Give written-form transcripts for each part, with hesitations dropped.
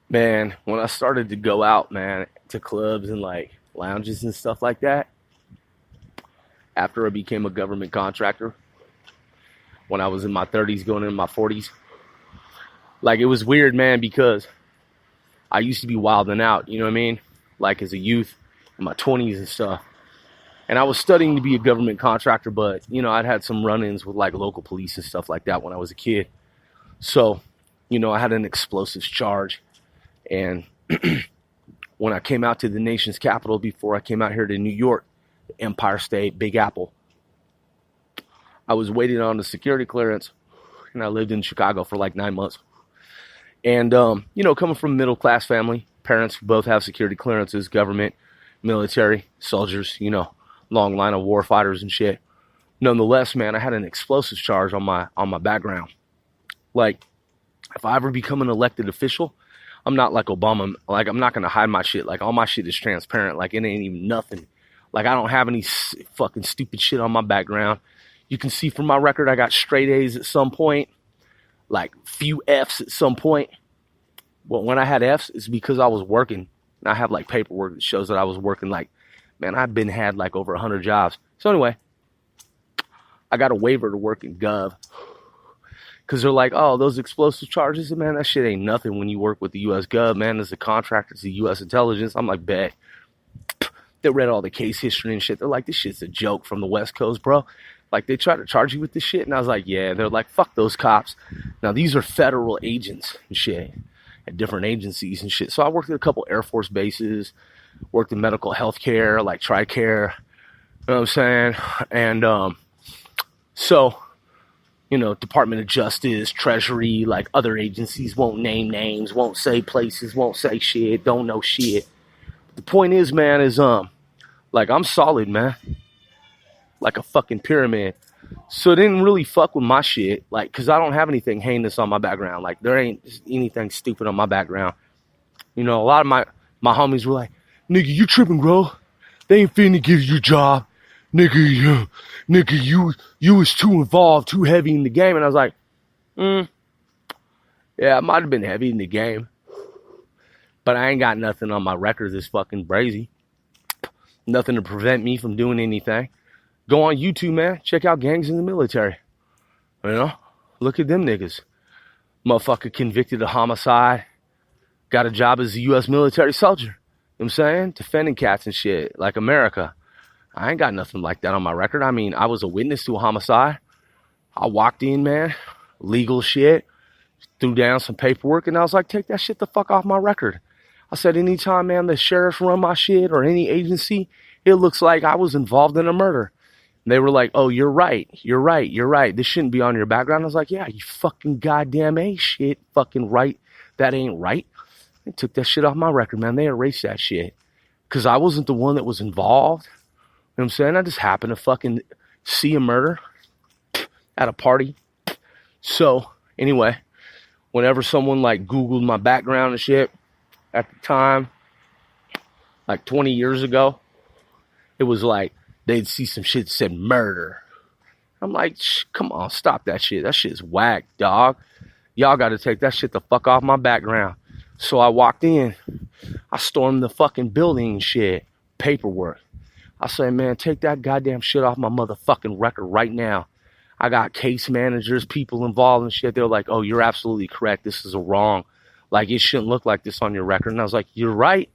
Man, when I started to go out, man, to clubs and like lounges and stuff like that, after I became a government contractor, when I was in my 30s, going into my 40s, like it was weird, man, because I used to be wilding out, you know what I mean? Like as a youth in my 20s and stuff. And I was studying to be a government contractor, but, I'd had some run ins with like local police and stuff like that when I was a kid. So, I had an explosives charge. And when I came out to the nation's capital before I came out here to New York, Empire State, Big Apple, I was waiting on the security clearance, and I lived in Chicago for like 9 months. And, coming from a middle class family, parents who both have security clearances, government, military, soldiers, long line of war fighters and shit. Nonetheless, man, I had an explosives charge on my background. Like, if I ever become an elected official, I'm not like Obama. Like, I'm not going to hide my shit. Like, all my shit is transparent. Like, it ain't even nothing. Like, I don't have any fucking stupid shit on my background. You can see from my record, I got straight A's at some point, like few F's at some point. Well, when I had F's, it's because I was working. And I have like paperwork that shows that I was working. Like, man, I've had like over 100 jobs. So anyway, I got a waiver to work in Gov. Because they're like, oh, those explosive charges, man, that shit ain't nothing when you work with the U.S. Gov, man. As a contractor to the U.S. intelligence, I'm like, bet. They read all the case history and shit. They're like, this shit's a joke from the West Coast, bro. Like, they try to charge you with this shit. And I was like, yeah. They're like, fuck those cops. Now, these are federal agents and shit at different agencies and shit. So I worked at a couple Air Force bases, worked in medical health care, like TRICARE. You know what I'm saying? And so... Department of Justice, Treasury, like other agencies won't name names, won't say places, won't say shit, don't know shit. The point is, man, is like I'm solid, man. Like a fucking pyramid. So it didn't really fuck with my shit, like, cause I don't have anything heinous on my background. Like there ain't anything stupid on my background. A lot of my homies were like, nigga, you tripping, bro. They ain't finna give you a job. Nigga, you was too involved, too heavy in the game. And I was like, yeah, I might have been heavy in the game, but I ain't got nothing on my record that's fucking brazy. Nothing to prevent me from doing anything. Go on YouTube, man. Check out gangs in the military. Look at them niggas. Motherfucker convicted of homicide. Got a job as a U.S. military soldier. You know what I'm saying? Defending cats and shit, like America. I ain't got nothing like that on my record. I mean, I was a witness to a homicide. I walked in, man, legal shit, threw down some paperwork, and I was like, take that shit the fuck off my record. I said, anytime, man, the sheriffs run my shit or any agency, it looks like I was involved in a murder. And they were like, oh, you're right. This shouldn't be on your background. I was like, yeah, you fucking goddamn A shit, fucking right. That ain't right. They took that shit off my record, man. They erased that shit. Because I wasn't the one that was involved. You know what I'm saying? I just happened to fucking see a murder at a party. So, anyway, whenever someone like Googled my background and shit at the time, like 20 years ago, it was like they'd see some shit that said murder. I'm like, come on, stop that shit. That shit's whack, dog. Y'all got to take that shit the fuck off my background. So I walked in. I stormed the fucking building and shit. Paperwork. I say, man, take that goddamn shit off my motherfucking record right now. I got case managers, people involved and shit. They're like, oh, you're absolutely correct. This is a wrong. Like, it shouldn't look like this on your record. And I was like, you're right.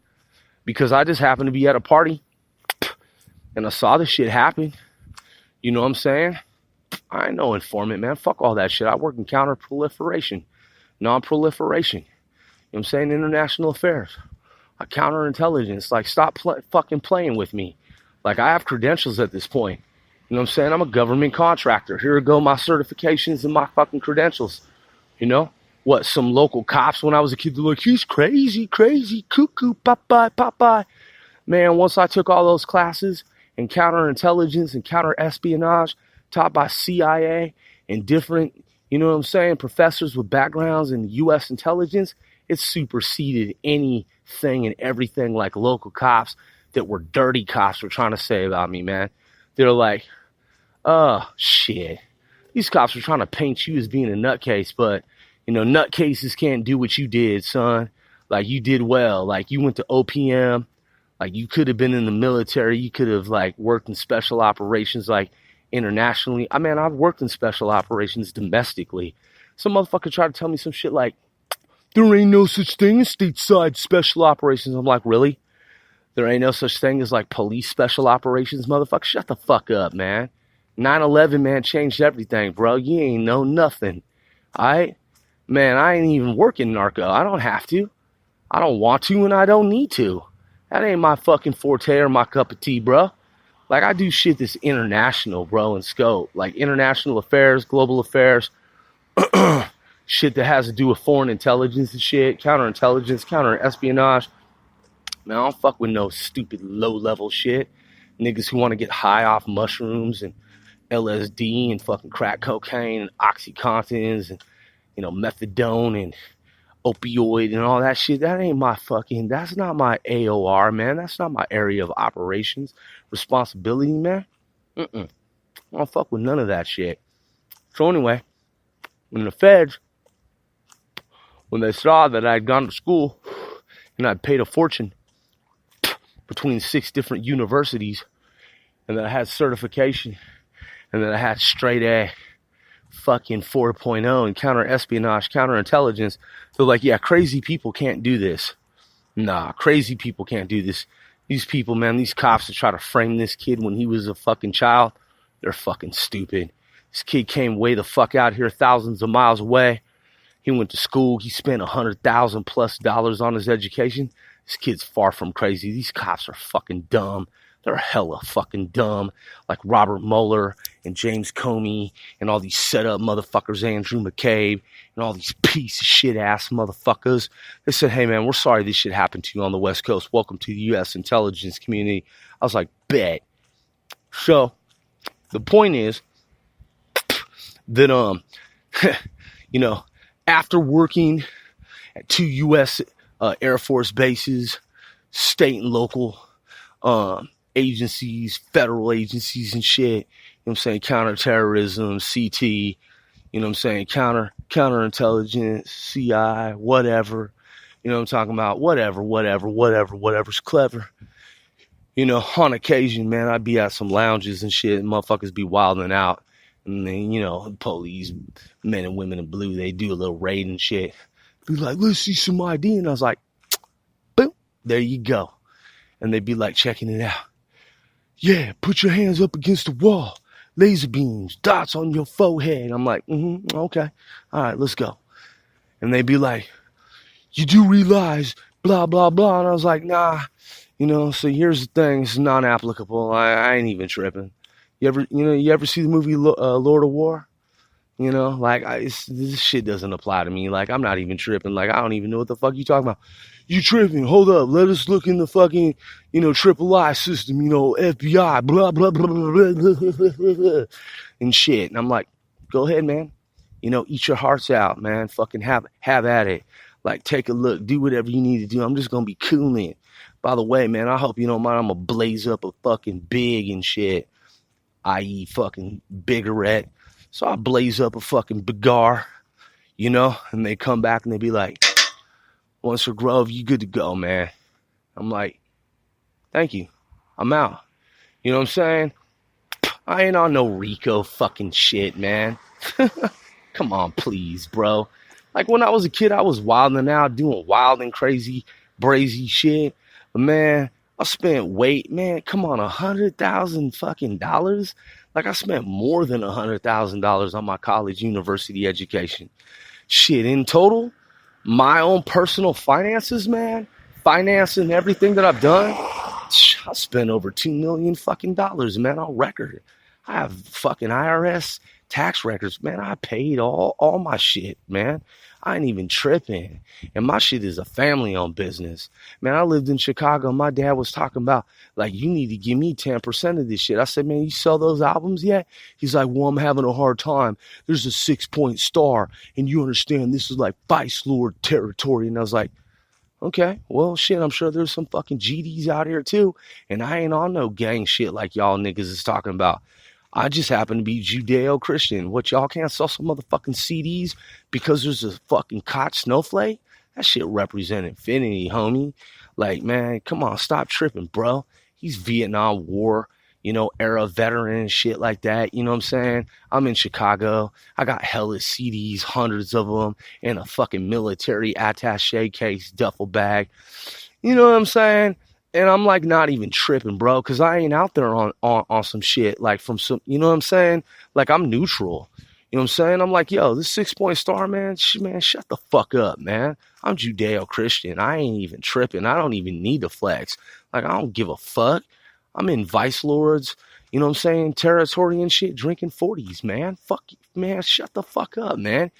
Because I just happened to be at a party and I saw this shit happen. You know what I'm saying? I ain't no informant, man. Fuck all that shit. I work in counter-proliferation, non-proliferation. You know what I'm saying? International affairs. I counterintelligence. Like, stop fucking playing with me. Like, I have credentials at this point. You know what I'm saying? I'm a government contractor. Here go my certifications and my fucking credentials. What, some local cops when I was a kid, they're like, he's crazy, cuckoo, Popeye. Man, once I took all those classes in counterintelligence and counter-espionage taught by CIA and different, you know what I'm saying, professors with backgrounds in U.S. intelligence, it superseded anything and everything like local cops that were dirty cops were trying to say about me, man. They're like, oh, shit. These cops were trying to paint you as being a nutcase, but, nutcases can't do what you did, son. Like, you did well. Like, you went to OPM. Like, you could have been in the military. You could have, like, worked in special operations, like, internationally. I mean, I've worked in special operations domestically. Some motherfucker tried to tell me some shit like, there ain't no such thing as stateside special operations. I'm like, really? There ain't no such thing as, like, police special operations, motherfucker? Shut the fuck up, man. 9/11, man, changed everything, bro. You ain't know nothing. All right? Man, I ain't even working narco. I don't have to. I don't want to, and I don't need to. That ain't my fucking forte or my cup of tea, bro. Like, I do shit that's international, bro, in scope. Like, international affairs, global affairs, shit that has to do with foreign intelligence and shit, counterintelligence, counter-espionage. Man, I don't fuck with no stupid low-level shit. Niggas who want to get high off mushrooms and LSD and fucking crack cocaine and Oxycontins and, you know, methadone and opioid and all that shit. That ain't my fucking, that's not my AOR, man. That's not my area of operations. Responsibility, man. I don't fuck with none of that shit. So anyway, when the feds, when they saw that I'd gone to school and I'd paid a fortune between 6 different universities and that I had certification and that I had straight A fucking 4.0 in counter-espionage, counterintelligence, they're like, yeah, crazy people can't do this. Nah, crazy people can't do this. These people, man, these cops that try to frame this kid when he was a fucking child, they're fucking stupid. This kid came way the fuck out here, thousands of miles away. He went to school. He spent $100,000+ on his education. This kid's far from crazy. These cops are fucking dumb. They're hella fucking dumb. Like Robert Mueller and James Comey and all these set-up motherfuckers, Andrew McCabe, and all these piece of shit-ass motherfuckers. They said, hey, man, we're sorry this shit happened to you on the West Coast. Welcome to the U.S. intelligence community. I was like, bet. So the point is that, you know, after working at 2 U.S. Air Force bases, state and local agencies, federal agencies and shit, you know what I'm saying, counterterrorism, CT, you know what I'm saying, counterintelligence, CI, whatever, you know what I'm talking about, whatever's clever. You know, on occasion, man, I'd be at some lounges and shit, and motherfuckers be wilding out. And then, you know, police, men and women in blue, they do a little raid and shit. Be like, let's see some ID. And I was like, boom, there you go. And they'd be like, checking it out. Yeah, put your hands up against the wall. Laser beams, dots on your forehead. I'm like, okay. All right, let's go. And they'd be like, you do realize, blah, blah, blah. And I was like, nah, you know, so here's the thing. It's non-applicable. I ain't even tripping. You ever see the movie Lord of War? You know, like, this shit doesn't apply to me. Like, I'm not even tripping. Like, I don't even know what the fuck you talking about. You tripping. Hold up. Let us look in the fucking, you know, triple I system, you know, FBI, blah, blah, blah, blah, blah, blah, and shit. And I'm like, go ahead, man. You know, eat your hearts out, man. Fucking have at it. Like, take a look. Do whatever you need to do. I'm just going to be cooling. By the way, man, I hope you don't mind. I'm going to blaze up a fucking big and shit. I.e. fucking biggerette. So I blaze up a fucking cigar, you know, and they come back and they be like, once a Grove, you good to go, man. I'm like, thank you. I'm out. You know what I'm saying? I ain't on no Rico fucking shit, man. Come on, please, bro. Like, when I was a kid, I was wilding out, doing wild and crazy, brazy shit. But, man, I spent man, come on, $100,000 fucking dollars? Like, I spent more than $100,000 on my college university education. Shit, in total, my own personal finances, man, financing everything that I've done, I spent over $2 million fucking dollars, man, on record. I have fucking IRS tax records, man. I paid all my shit, man. I ain't even tripping. And my shit is a family-owned business. Man, I lived in Chicago. My dad was talking about, like, you need to give me 10% of this shit. I said, man, you sell those albums yet? He's like, well, I'm having a hard time. There's a 6-point star, and you understand this is like Vice Lord territory. And I was like, okay, well, shit, I'm sure there's some fucking GDs out here, too. And I ain't on no gang shit like y'all niggas is talking about. I just happen to be Judeo-Christian. What, y'all can't sell some motherfucking CDs because there's a fucking cot snowflake? That shit represent infinity, homie. Like, man, come on, stop tripping, bro. He's Vietnam War, era veteran and shit like that. You know what I'm saying? I'm in Chicago. I got hella CDs, hundreds of them, in a fucking military attache case duffel bag. You know what I'm saying? And I'm like not even tripping, bro, because I ain't out there on some shit like from some, you know what I'm saying? Like I'm neutral. You know what I'm saying? I'm like, yo, this 6 point star, man, man, shut the fuck up, man. I'm Judeo-Christian. I ain't even tripping. I don't even need to flex. Like, I don't give a fuck. I'm in Vice Lords, you know what I'm saying, territory and shit, drinking 40s, man. Fuck, man, shut the fuck up, man.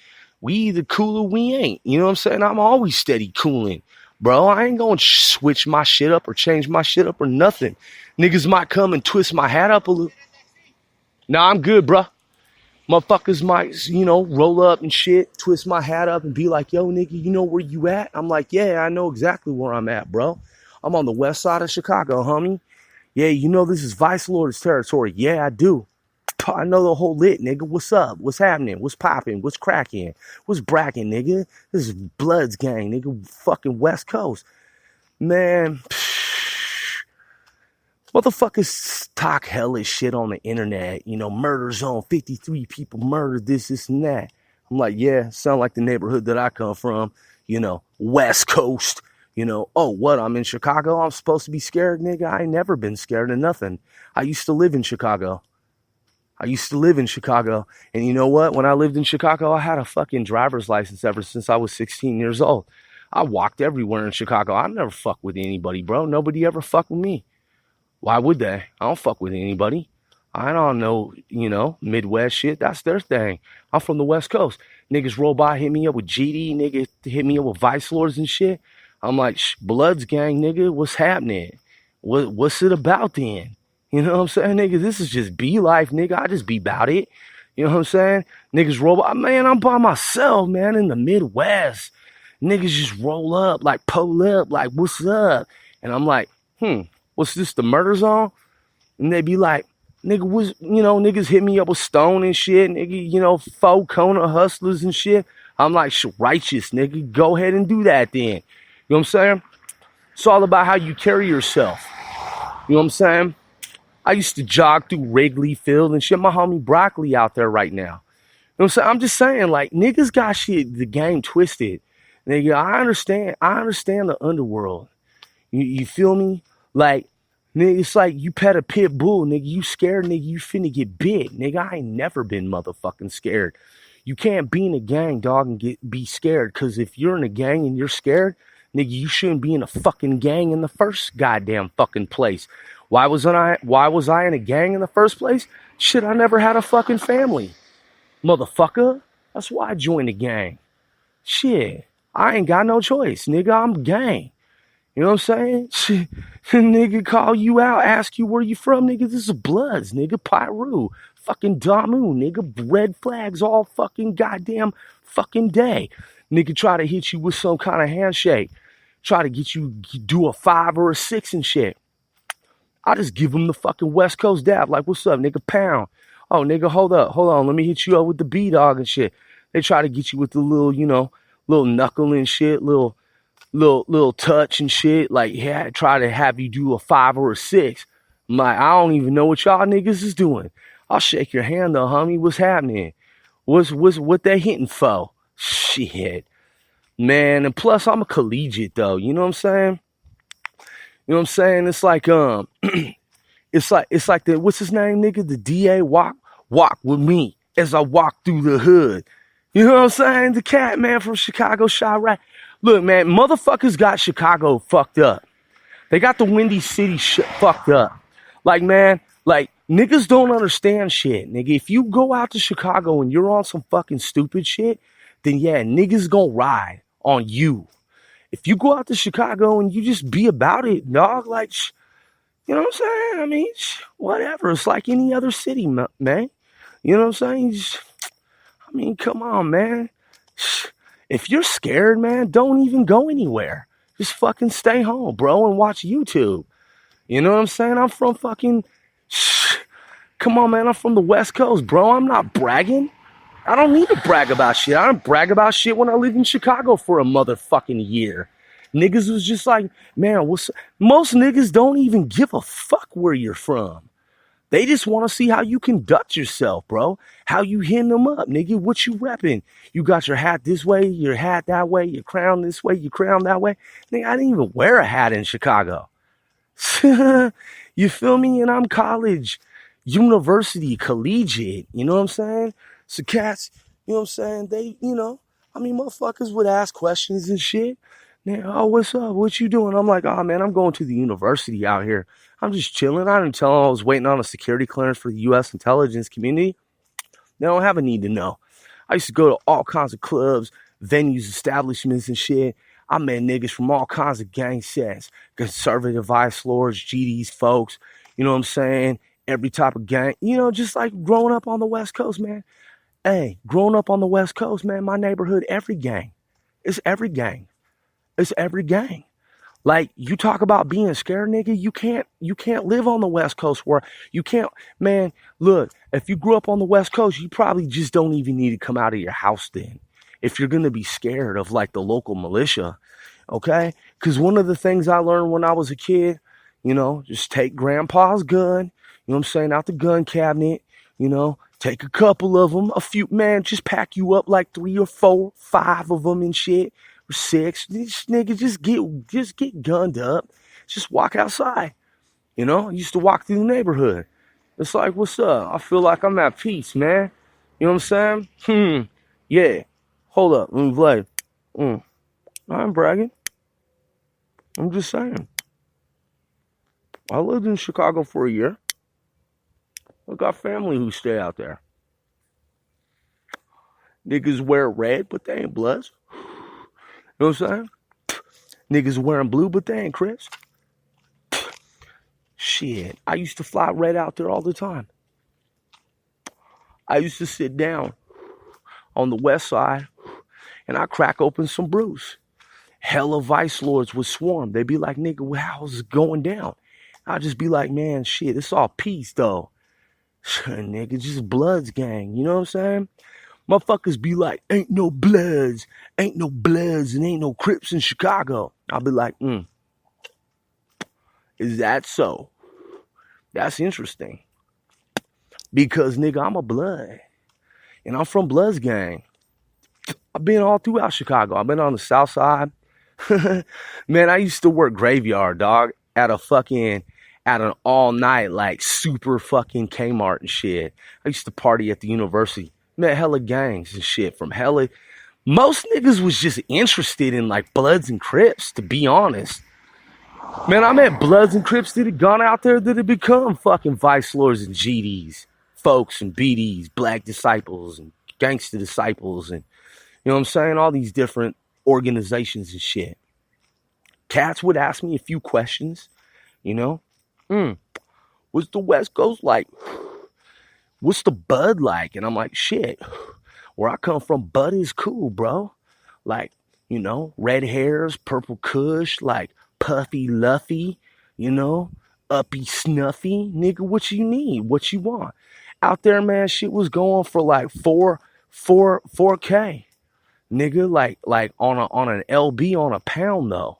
We either cool or we ain't. You know what I'm saying? I'm always steady cooling. Bro, I ain't gonna switch my shit up or change my shit up or nothing. Niggas might come and twist my hat up a little. Nah, I'm good, bro. Motherfuckers might, roll up and shit, twist my hat up and be like, yo, nigga, you know where you at? I'm like, yeah, I know exactly where I'm at, bro. I'm on the west side of Chicago, homie. Yeah, you know this is Vice Lord's territory. Yeah, I do. I know the whole lit, nigga. What's up? What's happening? What's popping? What's cracking? What's bracking, nigga? This is Bloods gang, nigga. Fucking West Coast. Man, motherfuckers talk hellish shit on the internet. Murder zone, 53 people murdered, this, and that. I'm like, yeah, sound like the neighborhood that I come from. West Coast. Oh, what? I'm in Chicago? I'm supposed to be scared, nigga? I ain't never been scared of nothing. I used to live in Chicago. And you know what? When I lived in Chicago, I had a fucking driver's license ever since I was 16 years old. I walked everywhere in Chicago. I never fuck with anybody, bro. Nobody ever fuck with me. Why would they? I don't fuck with anybody. I don't know, Midwest shit. That's their thing. I'm from the West Coast. Niggas roll by, hit me up with GD. Niggas hit me up with Vice Lords and shit. I'm like, Bloods gang, nigga. What's happening? What's it about then? You know what I'm saying, nigga? This is just be life, nigga. I just be about it. You know what I'm saying? Niggas roll by. Man, I'm by myself, man, in the Midwest. Niggas just roll up, like, pull up, like, what's up? And I'm like, what's this, the murder zone? And they be like, nigga, niggas hit me up with stone and shit, nigga, faux Kona hustlers and shit. I'm like, righteous, nigga. Go ahead and do that then. You know what I'm saying? It's all about how you carry yourself. You know what I'm saying? I used to jog through Wrigley Field and shit. My homie Broccoli out there right now. You know what I'm saying? I'm just saying, like, niggas got shit, the game twisted. Nigga, I understand the underworld. You feel me? Like, nigga, it's like you pet a pit bull, nigga. You scared, nigga. You finna get bit, nigga. I ain't never been motherfucking scared. You can't be in a gang, dog, and be scared. Because if you're in a gang and you're scared, nigga, you shouldn't be in a fucking gang in the first goddamn fucking place. Why was I in a gang in the first place? Shit, I never had a fucking family. Motherfucker. That's why I joined the gang. Shit. I ain't got no choice, nigga. I'm gang. You know what I'm saying? Shit. Nigga call you out, ask you where you from, nigga. This is Bloods, nigga. Pyru. Fucking Damu, nigga. Red flags all fucking goddamn fucking day. Nigga try to hit you with some kind of handshake. Try to get you do a 5 or a 6 and shit. I just give them the fucking West Coast dab. Like, what's up, nigga? Pound. Oh, nigga, hold on. Let me hit you up with the B-Dog and shit. They try to get you with the little, little knuckle and shit, little touch and shit. Like, yeah, try to have you do a 5 or a 6. I'm like, I don't even know what y'all niggas is doing. I'll shake your hand though, homie. What's happening? What they hitting for? Shit. Man, and plus I'm a collegiate though. You know what I'm saying? You know what I'm saying? It's like it's like the, what's his name, nigga? The DA walk with me as I walk through the hood. You know what I'm saying? The cat man from Chicago, chi-raq. Look, man, motherfuckers got Chicago fucked up. They got the Windy City fucked up. Like, man, like niggas don't understand shit, nigga. If you go out to Chicago and you're on some fucking stupid shit, then yeah, niggas gonna ride on you. If you go out to Chicago and you just be about it, dog, like, you know what I'm saying? I mean, whatever. It's like any other city, man. You know what I'm saying? I mean, come on, man. If you're scared, man, don't even go anywhere. Just fucking stay home, bro, and watch YouTube. You know what I'm saying? I'm from fucking... Come on, man. I'm from the West Coast, bro. I'm not bragging. I don't need to brag about shit. I don't brag about shit when I lived in Chicago for a motherfucking year. Niggas was just like, man, most niggas don't even give a fuck where you're from. They just want to see how you conduct yourself, bro. How you hitting them up, nigga. What you repping? You got your hat this way, your hat that way, your crown this way, your crown that way. Nigga, I didn't even wear a hat in Chicago. You feel me? And I'm college, university, collegiate. You know what I'm saying? So cats, you know what I'm saying? They, motherfuckers would ask questions and shit. Oh, what's up? What you doing? I'm like, oh man, I'm going to the university out here. I'm just chilling. I didn't tell them I was waiting on a security clearance for the U.S. intelligence community. They don't have a need to know. I used to go to all kinds of clubs, venues, establishments and shit. I met niggas from all kinds of gang sets, conservative vice lords, GDs folks, you know what I'm saying? Every type of gang, just like growing up on the West Coast, man. Hey, growing up on the West Coast, man, my neighborhood, every gang. It's every gang. It's every gang. Like, you talk about being scared, nigga, you can't live on the West Coast where you can't, man, look, if you grew up on the West Coast, you probably just don't even need to come out of your house then. If you're going to be scared of like the local militia, okay? Because one of the things I learned when I was a kid, just take grandpa's gun, you know what I'm saying, out the gun cabinet, take a couple of them, a few, man, just pack you up like 3 or 4, 5 of them and shit. 6, this nigga just get gunned up, just walk outside. I used to walk through the neighborhood. It's like, what's up? I feel like I'm at peace, man. You know what I'm saying? Yeah. Hold up, let me play. I ain't bragging. I'm just saying. I lived in Chicago for a year. I got family who stay out there. Niggas wear red, but they ain't bloods. You know what I'm saying? Niggas wearing blue, but they ain't Crips. Shit, I used to fly red out there all the time. I used to sit down on the west side and I crack open some brews. Hella vice lords would swarm. They'd be like, nigga, how's it going down? I'd just be like, man, shit, it's all peace though. Nigga, just Bloods gang, you know what I'm saying? Motherfuckers be like, ain't no Bloods, and ain't no Crips in Chicago. I'll be like, is that so? That's interesting. Because, nigga, I'm a Blood. And I'm from Bloods gang. I've been all throughout Chicago. I've been on the south side. Man, I used to work graveyard, dog, at an all night, like, super fucking Kmart and shit. I used to party at the university. Met hella gangs and shit from hella. Most niggas was just interested in, like, Bloods and Crips, to be honest. Man, I met Bloods and Crips that had gone out there that had become fucking vice lords and GDs, folks and BDs, black disciples and gangster disciples, and you know what I'm saying? All these different organizations and shit. Cats would ask me a few questions, what's the West Coast like? What's the bud like? And I'm like, shit, where I come from, bud is cool, bro. Like, red hairs, purple kush, like puffy luffy, uppy snuffy. Nigga, what you need? What you want? Out there, man, shit was going for like 4K. Nigga, like on an LB on a pound though.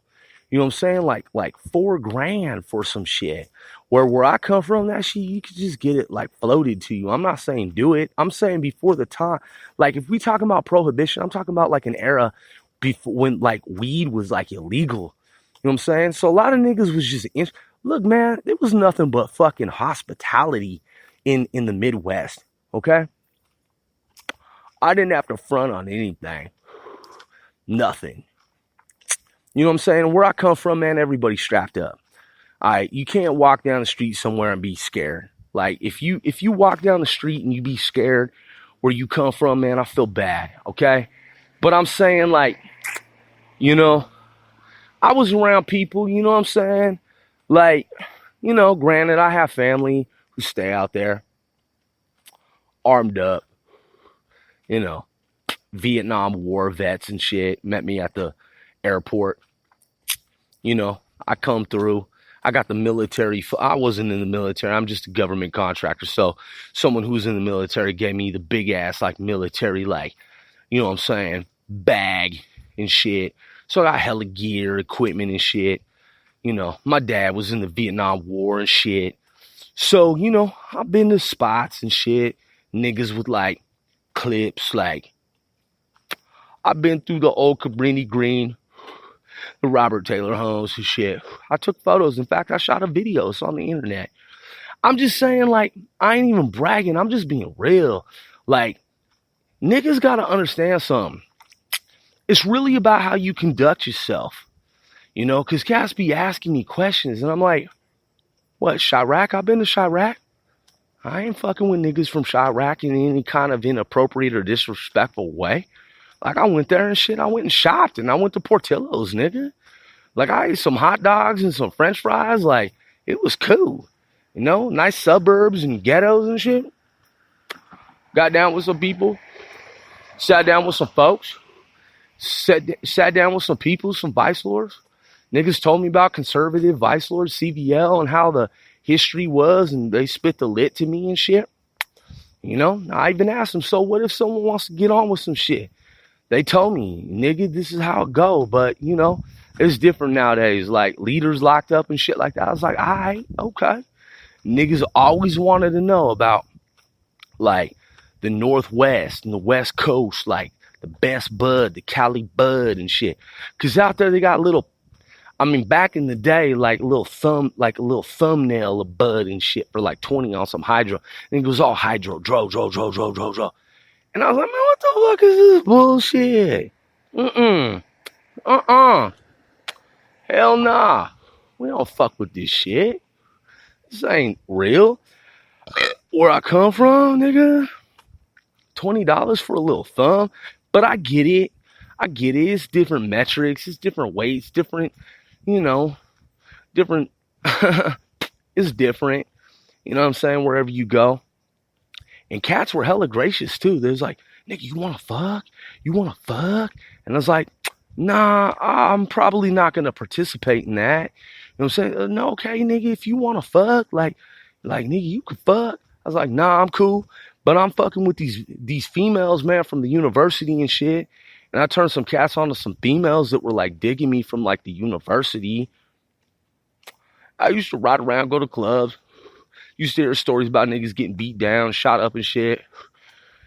You know what I'm saying? Like $4,000 for some shit. Where I come from, that shit, you could just get it like floated to you. I'm not saying do it. I'm saying before the time. Like if we talking about prohibition, I'm talking about like an era before when like weed was like illegal. You know what I'm saying? So a lot of niggas was just look, man, there was nothing but fucking hospitality in the Midwest. Okay? I didn't have to front on anything. Nothing. You know what I'm saying? Where I come from, man, everybody's strapped up. All right, you can't walk down the street somewhere and be scared. Like if you walk down the street and you be scared where you come from, man, I feel bad, okay? But I'm saying like, I was around people, you know what I'm saying? Like, granted, I have family who stay out there armed up, Vietnam War vets and shit met me at the airport. I come through. I got the military. I wasn't in the military. I'm just a government contractor. So someone who's in the military gave me the big ass, like, military, like, you know what I'm saying, bag and shit. So I got hella gear, equipment and shit. You know, my dad was in the Vietnam War and shit. So, you know, I've been to spots and shit. Niggas with, like, clips, like, I've been through the old Cabrini Green, the Robert Taylor homes and shit. I took photos. In fact, I shot a video. It's on the internet. I'm just saying, like, I ain't even bragging. I'm just being real. Like, niggas gotta understand something. It's really about how you conduct yourself. You know, because cats be asking me questions, and I'm like, what, chi-raq? I've been to chi-raq. I ain't fucking with niggas from chi-raq in any kind of inappropriate or disrespectful way. Like, I went there and shit. I went and shopped, and I went to Portillo's, nigga. Like, I ate some hot dogs and some french fries. Like, it was cool. You know, nice suburbs and ghettos and shit. Got down with some people. Sat down with some folks. Sat down with some people, some vice lords. Niggas told me about conservative vice lords, CVL, and how the history was, and they spit the lit to me and shit. You know, I even asked them, so what if someone wants to get on with some shit? They told me, nigga, this is how it go. But, you know, it's different nowadays. Like, leaders locked up and shit like that. I was like, all right, okay. Niggas always wanted to know about, like, the Northwest and the West Coast, like, the best bud, the Cali bud and shit. Because out there they got little, I mean, back in the day, like a little thumbnail of bud and shit for like 20 on some hydro. And it was all hydro, dro. And I was like, man, what the fuck is this bullshit? Hell nah. We don't fuck with this shit. This ain't real. Where I come from, nigga, $20 for a little thumb. But I get it. It's different metrics. It's different weights, different, you know, different. It's different. You know what I'm saying? Wherever you go. And cats were hella gracious too. There's like, nigga, you want to fuck? You want to fuck? And I was like, nah, I'm probably not going to participate in that. You know what I'm saying? No, okay, nigga, if you want to fuck, like, nigga, you can fuck. I was like, nah, I'm cool. But I'm fucking with these females, man, from the university and shit. And I turned some cats on to some females that were like digging me from like the university. I used to ride around, go to clubs. Used to hear stories about niggas getting beat down, shot up and shit.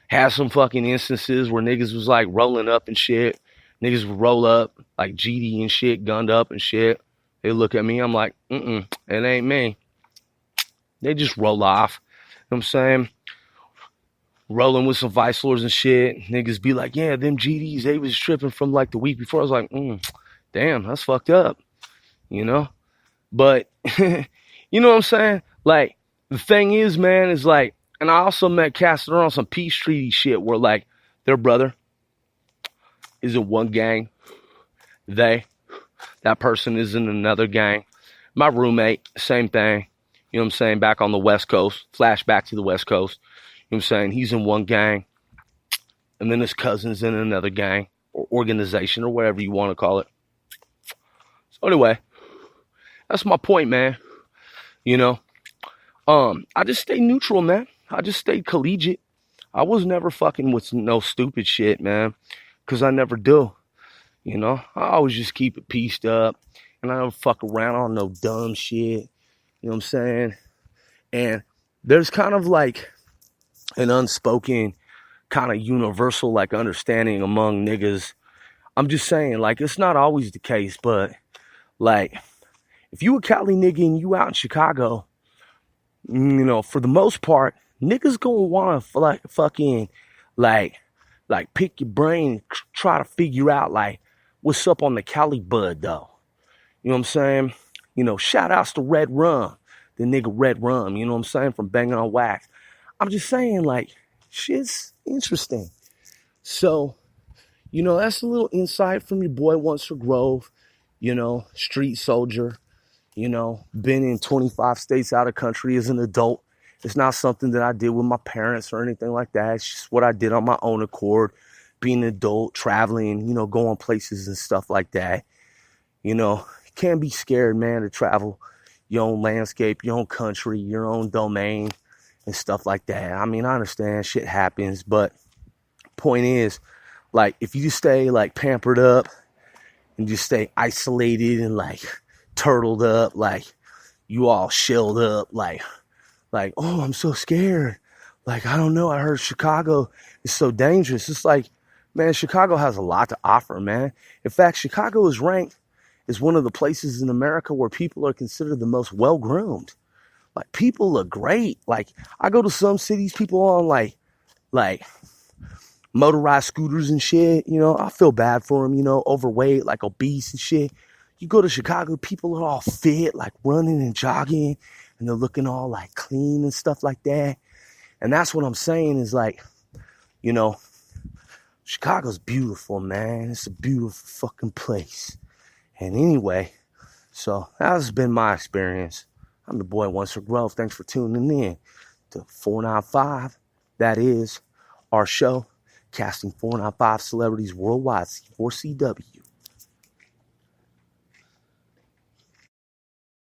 Had some fucking instances where niggas was like rolling up and shit. Niggas would roll up like GD and shit, gunned up and shit. They look at me, I'm like, it ain't me. They just roll off. You know what I'm saying? Rolling with some vice lords and shit. Niggas be like, yeah, them GDs, they was tripping from like the week before. I was like, damn, that's fucked up. You know? But, you know what I'm saying? Like, the thing is, man, is like, and I also met cats that are on some peace treaty shit where like their brother is in one gang. That person is in another gang. My roommate, same thing. You know what I'm saying? Back on the West Coast. Flashback to the West Coast. You know what I'm saying? He's in one gang. And then his cousin's in another gang. Or organization. Or whatever you want to call it. So anyway. That's my point, man. You know. I just stay neutral, man. I just stayed collegiate. I was never fucking with no stupid shit, man. Because I never do. You know? I always just keep it pieced up. And I don't fuck around on no dumb shit. You know what I'm saying? And there's kind of like an unspoken kind of universal like understanding among niggas. I'm just saying, like, it's not always the case, but like, if you a Cali nigga and you out in Chicago, you know, for the most part, niggas gonna wanna like fucking like pick your brain, try to figure out like what's up on the Cali bud though. You know what I'm saying? You know, shout outs to Red Rum, the nigga Red Rum, you know what I'm saying, from Banging on Wax. I'm just saying, like, shit's interesting. So, you know, that's a little insight from your boy Once for Grove, you know, street soldier, you know, been in 25 states out of country as an adult. It's not something that I did with my parents or anything like that. It's just what I did on my own accord, being an adult, traveling, you know, going places and stuff like that. You know, can't be scared, man, to travel. your own landscape, your own country, your own domain, and stuff like that. I mean, I understand shit happens, but point is, like, if you just stay like pampered up and just stay isolated and like turtled up, like you all shelled up, like, oh, I'm so scared. Like, I don't know. I heard Chicago is so dangerous. It's like, man, Chicago has a lot to offer, man. In fact, Chicago is ranked as one of the places in America where people are considered the most well-groomed. Like, people look great. Like, I go to some cities, people on like motorized scooters and shit, you know, I feel bad for them, you know, overweight, like obese and shit. You go to Chicago, people are all fit, like running and jogging, and they're looking all like clean and stuff like that. And that's what I'm saying is like, you know, Chicago's beautiful, man. It's a beautiful fucking place. And anyway, so that has been my experience. I'm the boy Once for Growth. Thanks for tuning in to 495. That is our show, casting 495 celebrities worldwide, C4CW.